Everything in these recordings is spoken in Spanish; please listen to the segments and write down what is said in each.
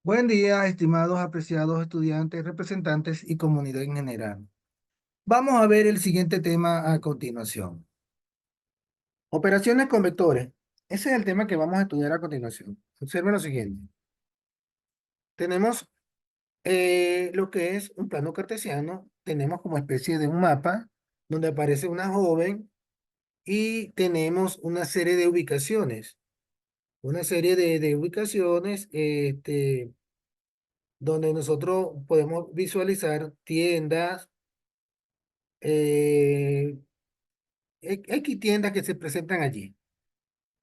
Buen día, estimados, apreciados estudiantes, representantes y comunidad en general. Vamos a ver el siguiente tema a continuación. Operaciones con vectores. Ese es el tema que vamos a estudiar a continuación. Observen lo siguiente. Tenemos lo que es un plano cartesiano. Tenemos como especie de un mapa donde aparece una joven y tenemos una serie de ubicaciones. Una serie de ubicaciones donde nosotros podemos visualizar tiendas, eh, X tiendas que se presentan allí.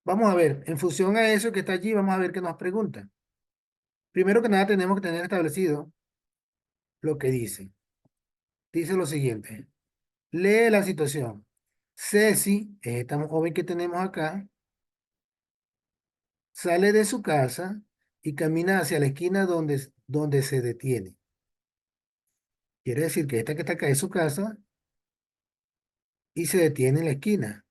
Vamos a ver, en función a eso que está allí, vamos a ver qué nos pregunta. Primero que nada, tenemos que tener establecido lo que dice. Dice lo siguiente. Lee la situación. Ceci, esta joven que tenemos acá, sale de su casa y camina hacia la esquina donde se detiene. Quiere decir que esta que está acá es su casa y se detiene en la esquina.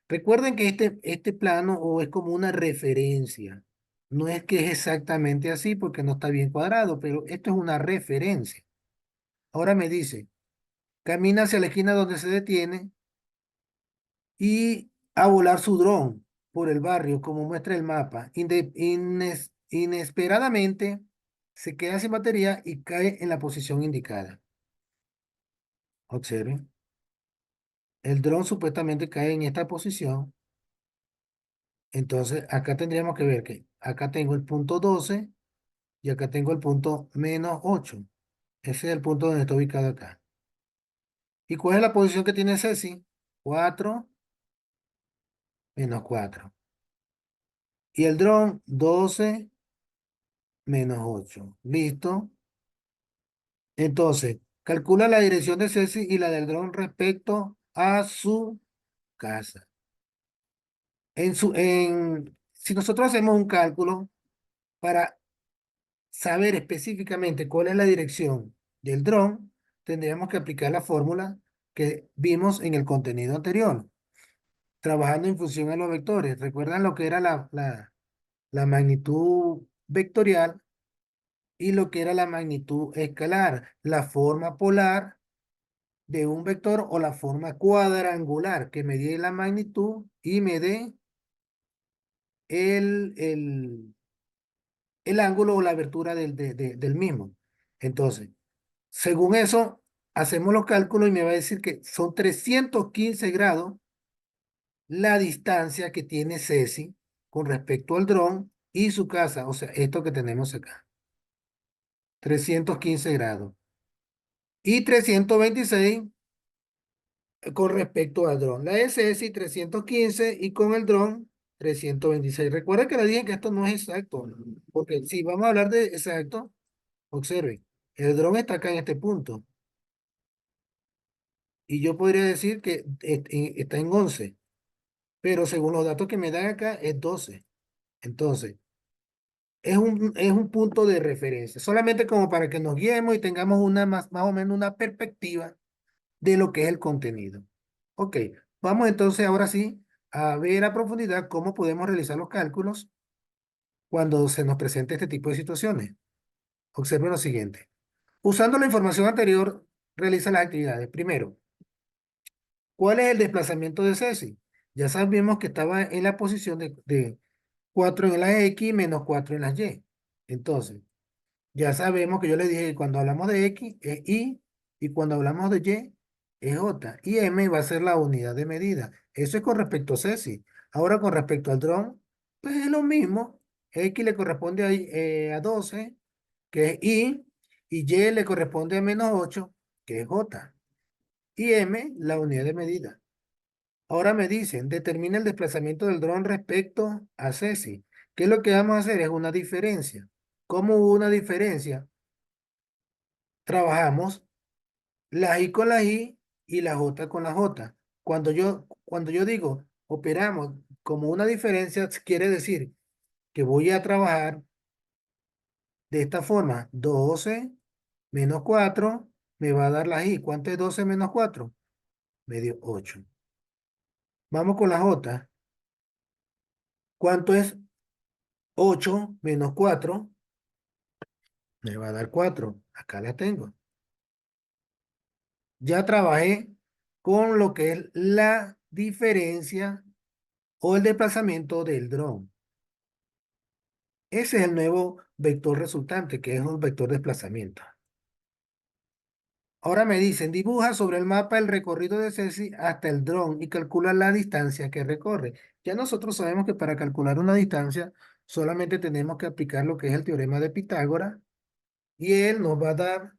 Recuerden que este plano o es como una referencia. No es que es exactamente así porque no está bien cuadrado, pero esto es una referencia. Ahora me dice, camina hacia la esquina donde se detiene y a volar su dron por el barrio, como muestra el mapa. Inesperadamente se queda sin batería y cae en la posición indicada. Observen, el dron supuestamente cae en esta posición. Entonces, acá tendríamos que ver que acá tengo el punto 12 y acá tengo el punto -8. Ese es el punto donde está ubicado acá. ¿Y cuál es la posición que tiene Ceci? 4 -4. Y el dron, 12 -8. ¿Listo? Entonces, calcula la dirección de Ceci y la del dron respecto a su casa. Si nosotros hacemos un cálculo para saber específicamente cuál es la dirección del dron, tendríamos que aplicar la fórmula que vimos en el contenido anterior, trabajando en función a los vectores. ¿Recuerdan lo que era la magnitud vectorial y lo que era la magnitud escalar? La forma polar de un vector o la forma cuadrangular que me dé la magnitud y me dé el, el, el ángulo o la abertura del mismo. Entonces, según eso, hacemos los cálculos y me va a decir que son 315 grados la distancia que tiene Ceci con respecto al dron y su casa, o sea, esto que tenemos acá. 315 grados. Y 326 con respecto al dron. La de Ceci 315 y con el dron 326. Recuerda que le dije que esto no es exacto, porque si vamos a hablar de exacto, observen, el dron está acá en este punto. Y yo podría decir que está en 11, pero según los datos que me dan acá es 12. Entonces, es un punto de referencia, solamente como para que nos guiemos y tengamos más o menos una perspectiva de lo que es el contenido. Ok, vamos entonces ahora sí a ver a profundidad cómo podemos realizar los cálculos cuando se nos presente este tipo de situaciones. Observen lo siguiente. Usando la información anterior, realiza las actividades. Primero, ¿cuál es el desplazamiento de Ceci? Ya sabemos que estaba en la posición de 4 en la X menos 4 en la Y. Entonces, ya sabemos que yo le dije que cuando hablamos de X es Y y cuando hablamos de Y es J. Y M va a ser la unidad de medida. Eso es con respecto a Ceci. Ahora con respecto al dron, pues es lo mismo. X le corresponde a 12, que es y Y le corresponde a -8, que es J. Y M, la unidad de medida. Ahora me dicen, determina el desplazamiento del dron respecto a Ceci. ¿Qué es lo que vamos a hacer? Es una diferencia. ¿Cómo hubo una diferencia? Trabajamos la I con la I y la J con la J. Cuando yo digo operamos como una diferencia, quiere decir que voy a trabajar de esta forma. 12 menos 4 me va a dar la I. ¿Cuánto es 12 menos 4? Me dio 8. Vamos con la J. ¿Cuánto es 8 menos 4? Me va a dar 4. Acá la tengo. Ya trabajé con lo que es la diferencia o el desplazamiento del dron. Ese es el nuevo vector resultante, que es un vector de desplazamiento. Ahora me dicen, dibuja sobre el mapa el recorrido de Ceci hasta el dron y calcula la distancia que recorre. Ya nosotros sabemos que para calcular una distancia solamente tenemos que aplicar lo que es el teorema de Pitágoras y él nos va a dar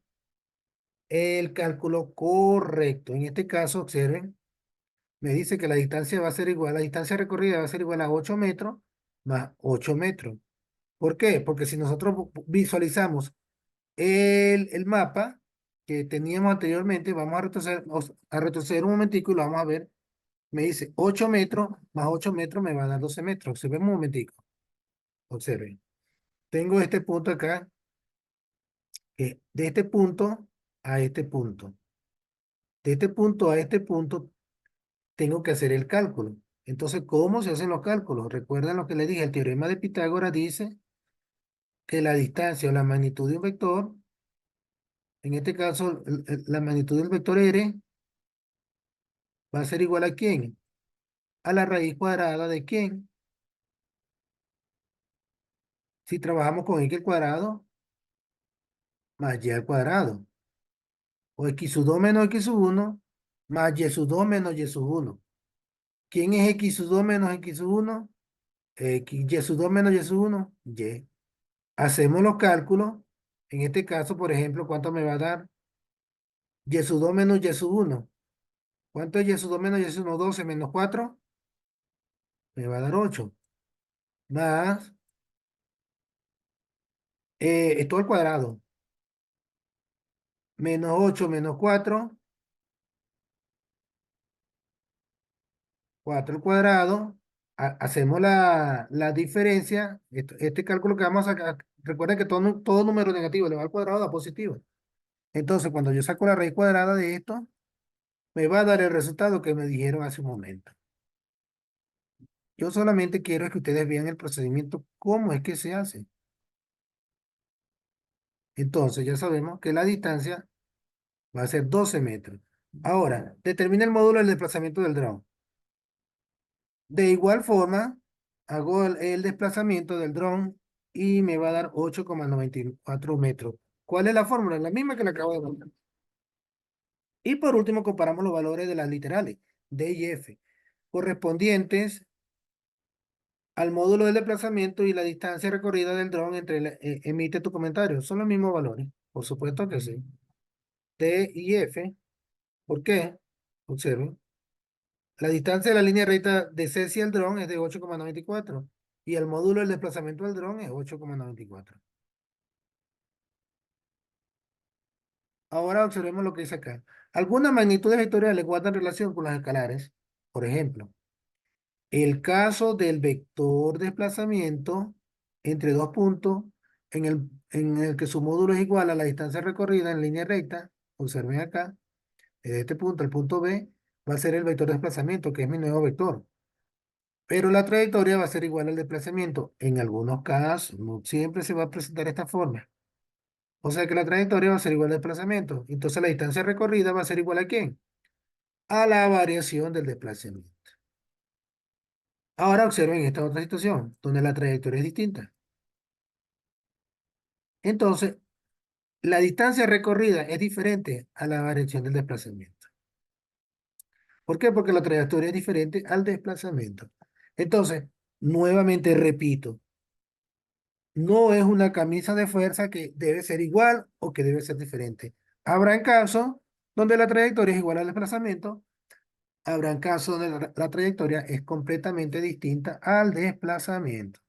el cálculo correcto. En este caso, observen, me dice que la distancia va a ser igual, la distancia recorrida va a ser igual a 8 metros más 8 metros. ¿Por qué? Porque si nosotros visualizamos el mapa que teníamos anteriormente, vamos a retroceder un momentico y lo vamos a ver. Me dice 8 metros más 8 metros me va a dar 12 metros. Observen un momentico. Observen. Tengo este punto acá, que de este punto a este punto. De este punto a este punto tengo que hacer el cálculo. Entonces, ¿cómo se hacen los cálculos? Recuerden lo que les dije, el teorema de Pitágoras dice que la distancia o la magnitud de un vector, en este caso, la magnitud del vector R va a ser igual ¿a quién? A la raíz cuadrada de quién. Si trabajamos con x al cuadrado más y al cuadrado. O x sub 2 menos x sub 1 más y sub 2 menos y sub 1. ¿Quién es x sub 2 menos x sub 1? X, y sub 2 menos y sub 1. Y. Hacemos los cálculos. En este caso, por ejemplo, ¿cuánto me va a dar? Y sub 2 menos y sub 1. ¿Cuánto es y sub 2 menos y sub 1? 12 menos 4. Me va a dar 8. Más esto al cuadrado. Menos 8 menos 4. 4 al cuadrado. Hacemos la diferencia. Este cálculo que vamos a sacar. Recuerden que todo número negativo elevado al cuadrado da positivo. Entonces, cuando yo saco la raíz cuadrada de esto, me va a dar el resultado que me dijeron hace un momento. Yo solamente quiero que ustedes vean el procedimiento, cómo es que se hace. Entonces, ya sabemos que la distancia va a ser 12 metros. Ahora, determina el módulo del desplazamiento del dron. De igual forma, hago el desplazamiento del dron y me va a dar 8,94 metros. ¿Cuál es la fórmula? La misma que le acabo de dar. Y por último, comparamos los valores de las literales, D y F, correspondientes al módulo del desplazamiento y la distancia recorrida del dron emite tu comentario. Son los mismos valores. Por supuesto que sí. D y F. ¿Por qué? Observen. La distancia de la línea recta de Ceci al dron es de 8,94 y el módulo del desplazamiento del dron es 8,94. Ahora observemos lo que dice acá. Algunas magnitudes vectoriales guardan relación con las escalares. Por ejemplo, el caso del vector desplazamiento entre dos puntos en el que su módulo es igual a la distancia recorrida en línea recta. Observen acá, desde este punto al punto B va a ser el vector de desplazamiento, que es mi nuevo vector. Pero la trayectoria va a ser igual al desplazamiento. En algunos casos, no siempre se va a presentar de esta forma. O sea que la trayectoria va a ser igual al desplazamiento. Entonces la distancia recorrida va a ser igual ¿a quién? A la variación del desplazamiento. Ahora observen esta otra situación, donde la trayectoria es distinta. Entonces, la distancia recorrida es diferente a la variación del desplazamiento. ¿Por qué? Porque la trayectoria es diferente al desplazamiento. Entonces, nuevamente repito, no es una camisa de fuerza que debe ser igual o que debe ser diferente. Habrá casos donde la trayectoria es igual al desplazamiento, habrá casos donde la trayectoria es completamente distinta al desplazamiento.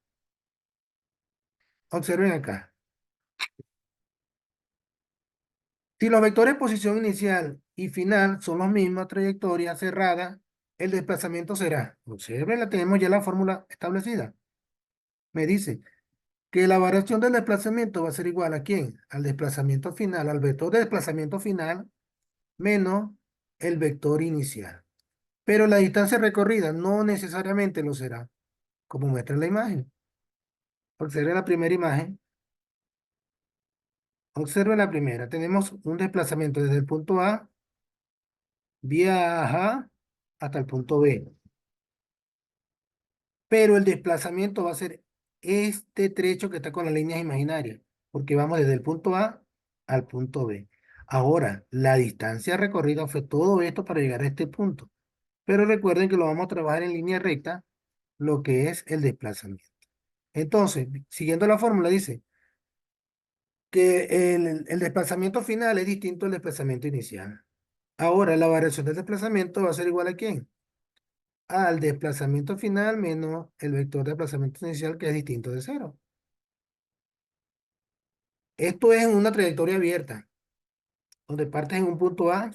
Observen acá. Si los vectores posición inicial y final son los mismos, trayectoria cerrada, el desplazamiento será. Observen, la tenemos ya la fórmula establecida. Me dice que la variación del desplazamiento va a ser igual ¿a quién? Al desplazamiento final, al vector de desplazamiento final menos el vector inicial. Pero la distancia recorrida no necesariamente lo será, como muestra la imagen. Observen la primera imagen. Observe la primera. Tenemos un desplazamiento desde el punto A, viaja hasta el punto B. Pero el desplazamiento va a ser este trecho que está con las líneas imaginarias, porque vamos desde el punto A al punto B. Ahora, la distancia recorrida fue todo esto para llegar a este punto. Pero recuerden que lo vamos a trabajar en línea recta, lo que es el desplazamiento. Entonces, siguiendo la fórmula, dice que el desplazamiento final es distinto al desplazamiento inicial. Ahora, la variación del desplazamiento va a ser igual a ¿quién? Al desplazamiento final menos el vector de desplazamiento inicial, que es distinto de cero. Esto es en una trayectoria abierta, donde partes en un punto A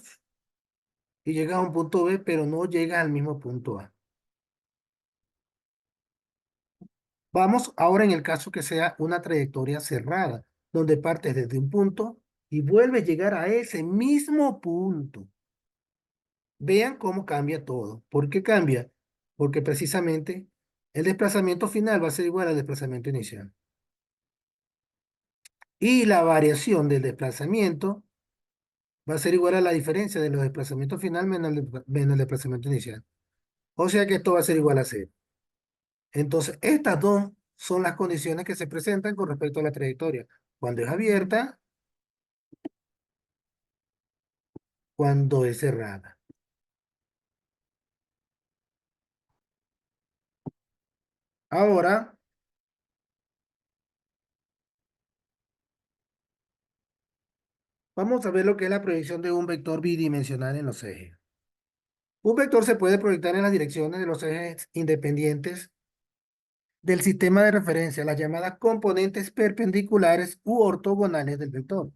y llegas a un punto B, pero no llegas al mismo punto A. Vamos ahora en el caso que sea una trayectoria cerrada, donde partes desde un punto y vuelves a llegar a ese mismo punto. Vean cómo cambia todo. ¿Por qué cambia? Porque precisamente el desplazamiento final va a ser igual al desplazamiento inicial. Y la variación del desplazamiento va a ser igual a la diferencia de los desplazamientos final menos el desplazamiento inicial. O sea que esto va a ser igual a cero. Entonces, estas dos son las condiciones que se presentan con respecto a la trayectoria. Cuando es abierta, cuando es cerrada. Ahora, vamos a ver lo que es la proyección de un vector bidimensional en los ejes. Un vector se puede proyectar en las direcciones de los ejes independientes del sistema de referencia, las llamadas componentes perpendiculares u ortogonales del vector,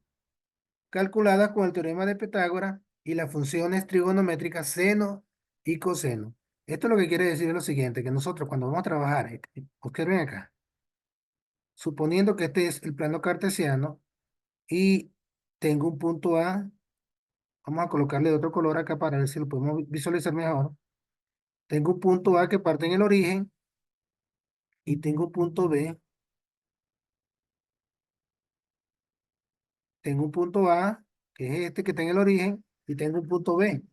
calculadas con el teorema de Pitágoras y las funciones trigonométricas seno y coseno. Esto lo que quiere decir es lo siguiente, que nosotros cuando vamos a trabajar, observen acá, suponiendo que este es el plano cartesiano y tengo un punto A, vamos a colocarle de otro color acá para ver si lo podemos visualizar mejor. Tengo un punto A que parte en el origen y tengo un punto B, tengo un punto A, que es este que está en el origen, y tengo un punto B.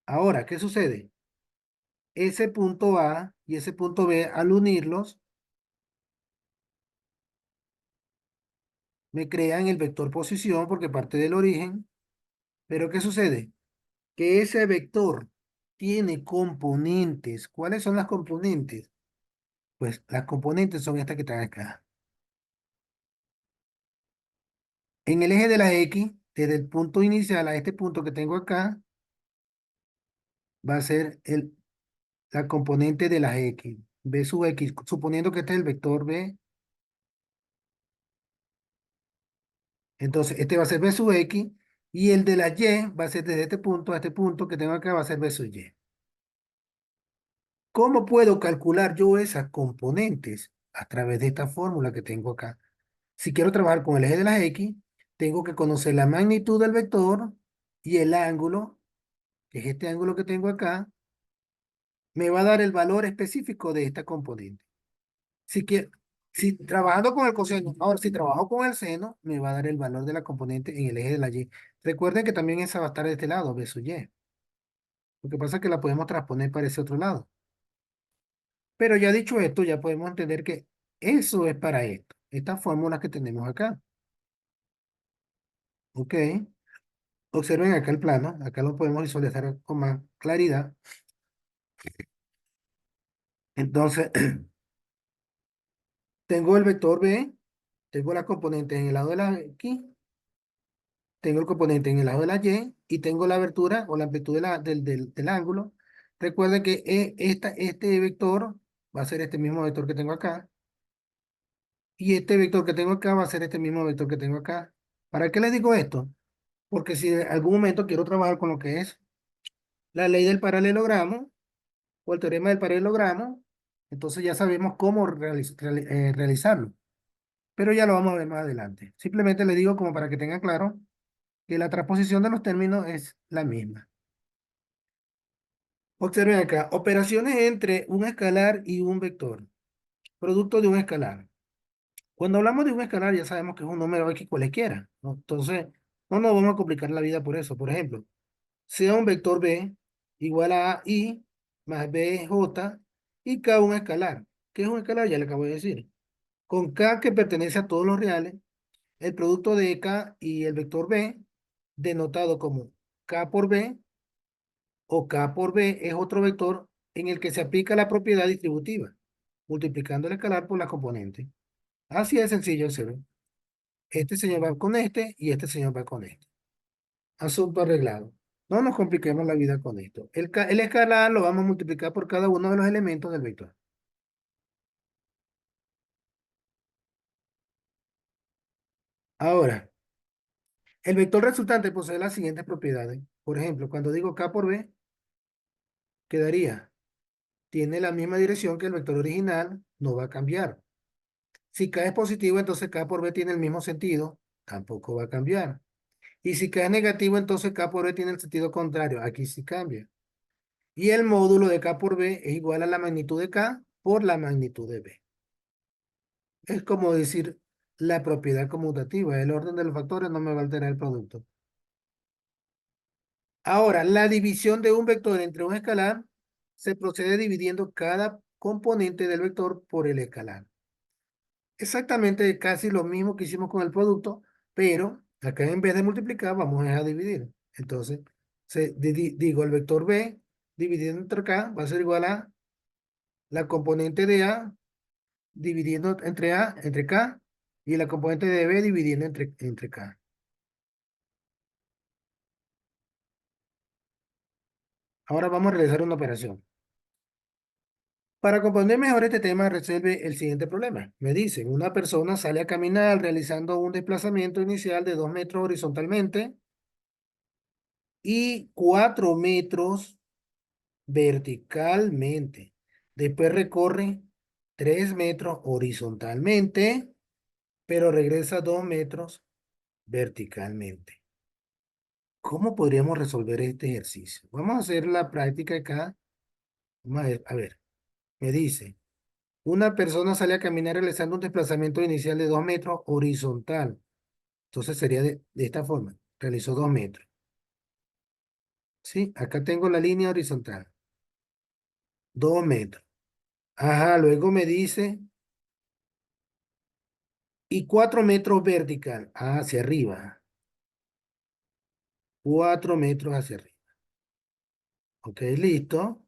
Ahora, ¿qué sucede? Ese punto A y ese punto B, al unirlos, me crean el vector posición porque parte del origen. Pero ¿qué sucede? Que ese vector tiene componentes. ¿Cuáles son las componentes? Pues las componentes son estas que están acá. En el eje de la X, desde el punto inicial a este punto que tengo acá, va a ser la componente de las X. B sub X, suponiendo que este es el vector B. Entonces, este va a ser B sub X y el de la Y va a ser desde este punto a este punto que tengo acá, va a ser B sub Y. ¿Cómo puedo calcular yo esas componentes? A través de esta fórmula que tengo acá. Si quiero trabajar con el eje de las X, tengo que conocer la magnitud del vector y el ángulo, que es este ángulo que tengo acá, me va a dar el valor específico de esta componente. Si, quiero, si trabajando con el coseno, ahora si trabajo con el seno, me va a dar el valor de la componente en el eje de la Y. Recuerden que también esa va a estar de este lado, B sub Y. Lo que pasa es que la podemos transponer para ese otro lado. Pero ya dicho esto, ya podemos entender que eso es para esto. Estas fórmulas que tenemos acá. ¿Ok? Observen acá el plano. Acá lo podemos visualizar con más claridad. Entonces, tengo el vector B, tengo las componentes en el lado de la X, tengo el componente en el lado de la Y y tengo la abertura o la amplitud del ángulo. Recuerden que este vector va a ser este mismo vector que tengo acá y este vector que tengo acá va a ser este mismo vector que tengo acá. ¿Para qué les digo esto? Porque si en algún momento quiero trabajar con lo que es la ley del paralelogramo o el teorema del paralelogramo, entonces ya sabemos cómo realizarlo. Pero ya lo vamos a ver más adelante. Simplemente le digo como para que tengan claro que la transposición de los términos es la misma. Observen acá, operaciones entre un escalar y un vector, producto de un escalar. Cuando hablamos de un escalar, ya sabemos que es un número X cualesquiera, ¿no? Entonces, no nos vamos a complicar la vida por eso. Por ejemplo, sea un vector B igual a I más BJ y K un escalar. ¿Qué es un escalar? Ya le acabo de decir. Con K que pertenece a todos los reales, el producto de K y el vector B, denotado como K por B o K por B, es otro vector en el que se aplica la propiedad distributiva, multiplicando el escalar por la componente. Así de sencillo, se ve. Este señor va con este y este señor va con este. Asunto arreglado. No nos compliquemos la vida con esto. El escalar lo vamos a multiplicar por cada uno de los elementos del vector. Ahora, el vector resultante posee las siguientes propiedades. Por ejemplo, cuando digo K por B, quedaría, tiene la misma dirección que el vector original, no va a cambiar. Si K es positivo, entonces K por B tiene el mismo sentido, tampoco va a cambiar. Y si K es negativo, entonces K por B tiene el sentido contrario, aquí sí cambia. Y el módulo de K por B es igual a la magnitud de K por la magnitud de B. Es como decir la propiedad conmutativa, el orden de los factores no me va a alterar el producto. Ahora, la división de un vector entre un escalar se procede dividiendo cada componente del vector por el escalar. Exactamente casi lo mismo que hicimos con el producto, pero acá en vez de multiplicar vamos a dividir. Entonces, digo el vector B dividido entre K va a ser igual a la componente de A dividiendo entre A, entre K, y la componente de B dividiendo entre K. Ahora vamos a realizar una operación. Para comprender mejor este tema, resuelve el siguiente problema. Me dicen, una persona sale a caminar realizando un desplazamiento inicial de 2 metros horizontalmente y 4 metros verticalmente. Después recorre 3 metros horizontalmente, pero regresa 2 metros verticalmente. ¿Cómo podríamos resolver este ejercicio? Vamos a hacer la práctica acá. Vamos a ver, me dice, una persona sale a caminar realizando un desplazamiento inicial de 2 metros horizontal. Entonces sería de esta forma. Realizó 2 metros. ¿Sí? Acá tengo la línea horizontal. 2 metros. Ajá, luego me dice, y 4 metros vertical. Ah, hacia arriba. 4 metros hacia arriba. Ok, listo.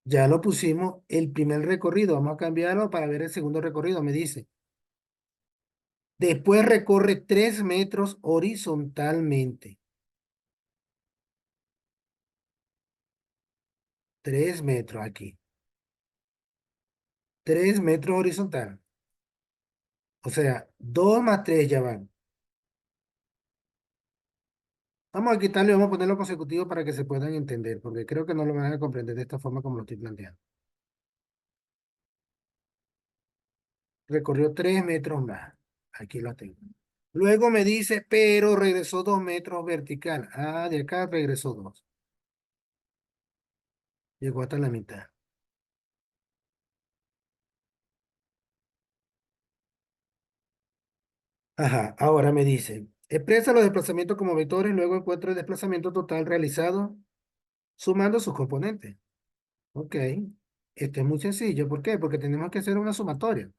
Ya lo pusimos el primer recorrido. Vamos a cambiarlo para ver el segundo recorrido. Me dice. Después recorre 3 metros horizontalmente. 3 metros aquí. 3 metros horizontal. O sea, 2 más 3 ya van. Vamos a quitarle, vamos a ponerlo consecutivo para que se puedan entender, porque creo que no lo van a comprender de esta forma como lo estoy planteando. Recorrió 3 metros más. Aquí lo tengo. Luego me dice, pero regresó 2 metros vertical. Ah, de acá regresó 2. Llegó hasta la mitad. Ajá, ahora me dice, expresa los desplazamientos como vectores, luego encuentra el desplazamiento total realizado sumando sus componentes. Ok, esto es muy sencillo. ¿Por qué? Porque tenemos que hacer una sumatoria.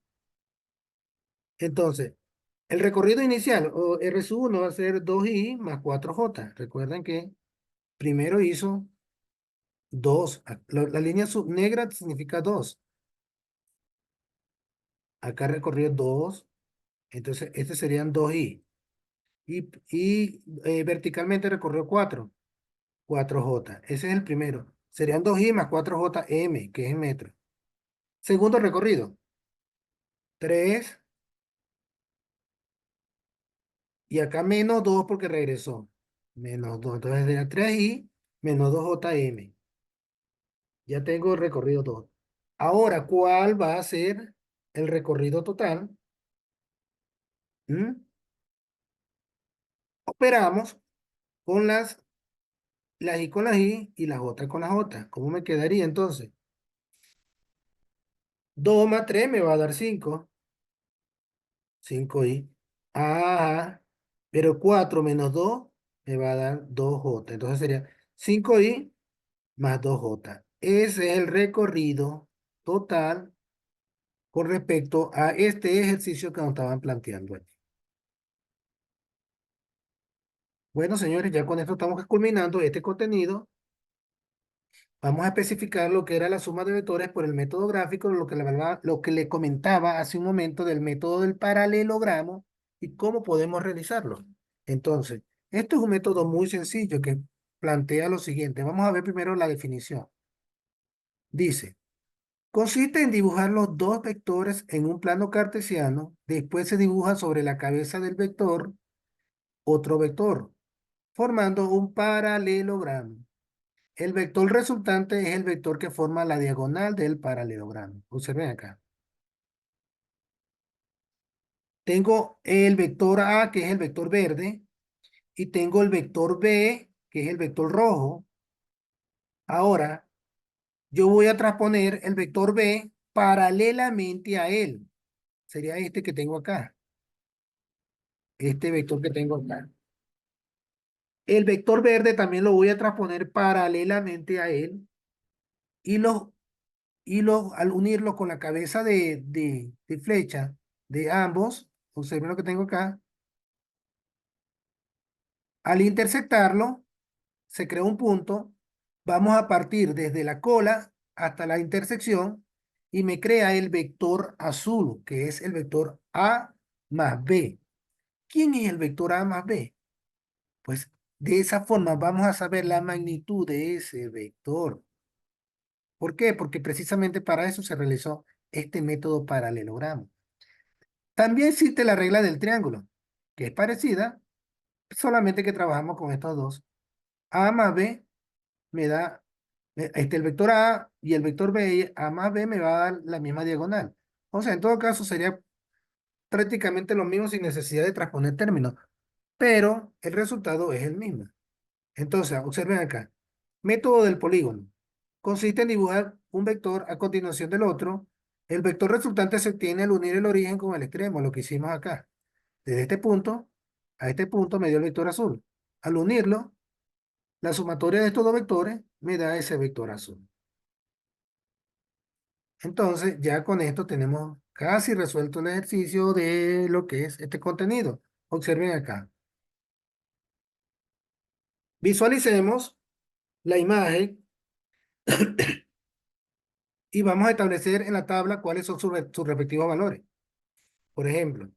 Entonces, el recorrido inicial o R1 va a ser 2i más 4j. Recuerden que primero hizo 2. La línea negra significa 2. Acá recorrió 2. Entonces, este serían 2i. Y verticalmente recorrió 4. 4j. Ese es el primero. Serían 2i más 4jm, que es en metros. Segundo recorrido. 3. Y acá menos 2 porque regresó. Menos 2. Entonces sería 3i menos 2jm. Ya tengo el recorrido todo. Ahora, ¿cuál va a ser el recorrido total? ¿Mm? Operamos con las i con las i y las j con las j. ¿Cómo me quedaría entonces? 2 más 3 me va a dar 5. 5i. Ajá. Pero 4 menos 2 me va a dar 2j. Entonces sería 5i más 2j. Ese es el recorrido total con respecto a este ejercicio que nos estaban planteando aquí. Bueno, señores, ya con esto estamos culminando este contenido. Vamos a especificar lo que era la suma de vectores por el método gráfico, lo que le comentaba hace un momento del método del paralelogramo y cómo podemos realizarlo. Entonces, esto es un método muy sencillo que plantea lo siguiente. Vamos a ver primero la definición. Dice, consiste en dibujar los dos vectores en un plano cartesiano, después se dibuja sobre la cabeza del vector otro vector, formando un paralelogramo. El vector resultante es el vector que forma la diagonal del paralelogramo. Observen acá. Tengo el vector A, que es el vector verde, y tengo el vector B, que es el vector rojo. Ahora, yo voy a transponer el vector B paralelamente a él. Sería este que tengo acá. Este vector que tengo acá. El vector verde también lo voy a transponer paralelamente a él. Y al unirlo con la cabeza de flecha de ambos, observen lo que tengo acá, al intersectarlo, se crea un punto, vamos a partir desde la cola hasta la intersección y me crea el vector azul, que es el vector A más B. ¿Quién es el vector A más B? Pues de esa forma vamos a saber la magnitud de ese vector. ¿Por qué? Porque precisamente para eso se realizó este método paralelogramo. También existe la regla del triángulo, que es parecida, solamente que trabajamos con estos dos. A más B me da, el vector A y el vector B, y A más B me va a dar la misma diagonal. O sea, en todo caso sería prácticamente lo mismo sin necesidad de transponer términos, pero el resultado es el mismo. Entonces, observen acá. Método del polígono. Consiste en dibujar un vector a continuación del otro. El vector resultante se obtiene al unir el origen con el extremo, lo que hicimos acá. Desde este punto a este punto me dio el vector azul. Al unirlo, la sumatoria de estos dos vectores me da ese vector azul. Entonces, ya con esto tenemos casi resuelto el ejercicio de lo que es este contenido. Observen acá. Visualicemos la imagen y vamos a establecer en la tabla cuáles son sus respectivos valores. Por ejemplo,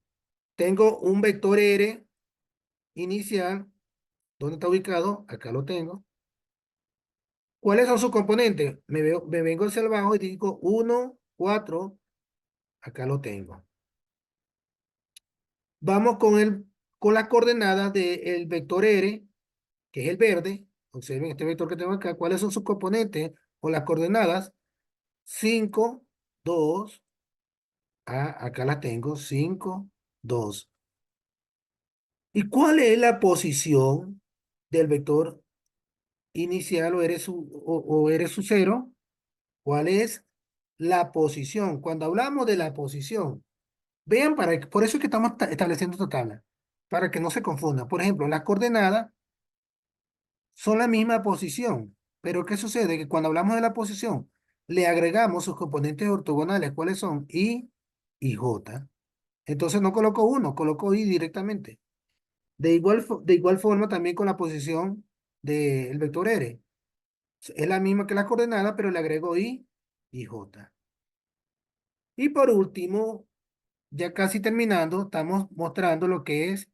tengo un vector R inicial. ¿Dónde está ubicado? Acá lo tengo. ¿Cuáles son sus componentes? Me vengo hacia abajo y digo 1, 4. Acá lo tengo. Vamos con las coordenadas del vector R, que es el verde. Observen este vector que tengo acá. ¿Cuáles son sus componentes o las coordenadas? 5, 2. Acá las tengo. 5, 2. ¿Y cuál es la posición del vector inicial o R su cero? ¿Cuál es la posición? Cuando hablamos de la posición, vean, por eso es que estamos estableciendo esta tabla, para que no se confunda. Por ejemplo, las coordenadas son la misma posición, pero ¿qué sucede? Que cuando hablamos de la posición, le agregamos sus componentes ortogonales, ¿cuáles son? I y J. Entonces no coloco uno, coloco I directamente. De igual forma también con la posición del vector R. Es la misma que las coordenadas, pero le agrego I y J. Y por último, ya casi terminando, estamos mostrando lo que es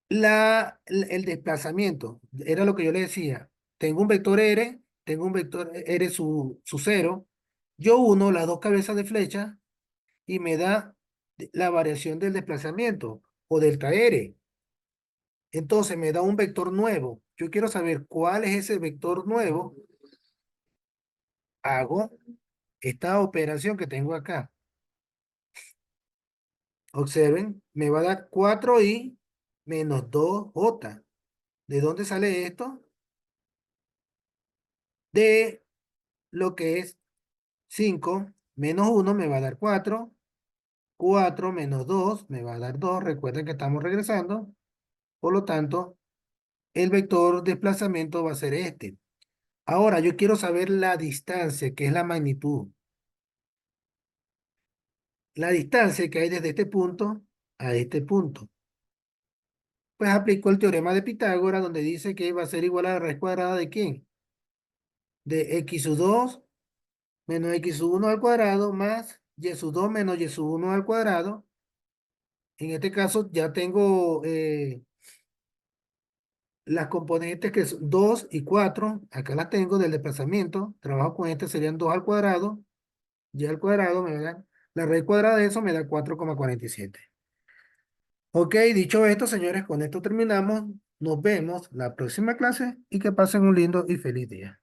el desplazamiento. Era lo que yo le decía. Tengo un vector R, tengo un vector R su cero. Yo uno las dos cabezas de flecha y me da la variación del desplazamiento o delta R. Entonces me da un vector nuevo. Yo quiero saber cuál es ese vector nuevo. Hago esta operación que tengo acá. Observen, me va a dar 4i menos 2j. ¿De dónde sale esto? De lo que es 5 menos 1 me va a dar 4. 4 menos 2 me va a dar 2. Recuerden que estamos regresando. Por lo tanto, el vector desplazamiento va a ser este. Ahora, yo quiero saber la distancia, que es la magnitud. La distancia que hay desde este punto a este punto. Pues aplico el teorema de Pitágoras, donde dice que va a ser igual a la raíz cuadrada de ¿quién? De x sub 2 menos x sub 1 al cuadrado más y sub 2 menos y sub 1 al cuadrado. En este caso ya tengo las componentes que son 2 y 4. Acá las tengo del desplazamiento. Trabajo con este, serían 2 al cuadrado. Y al cuadrado me da, la raíz cuadrada de eso me da 4,47. Ok, dicho esto, señores, con esto terminamos. Nos vemos la próxima clase y que pasen un lindo y feliz día.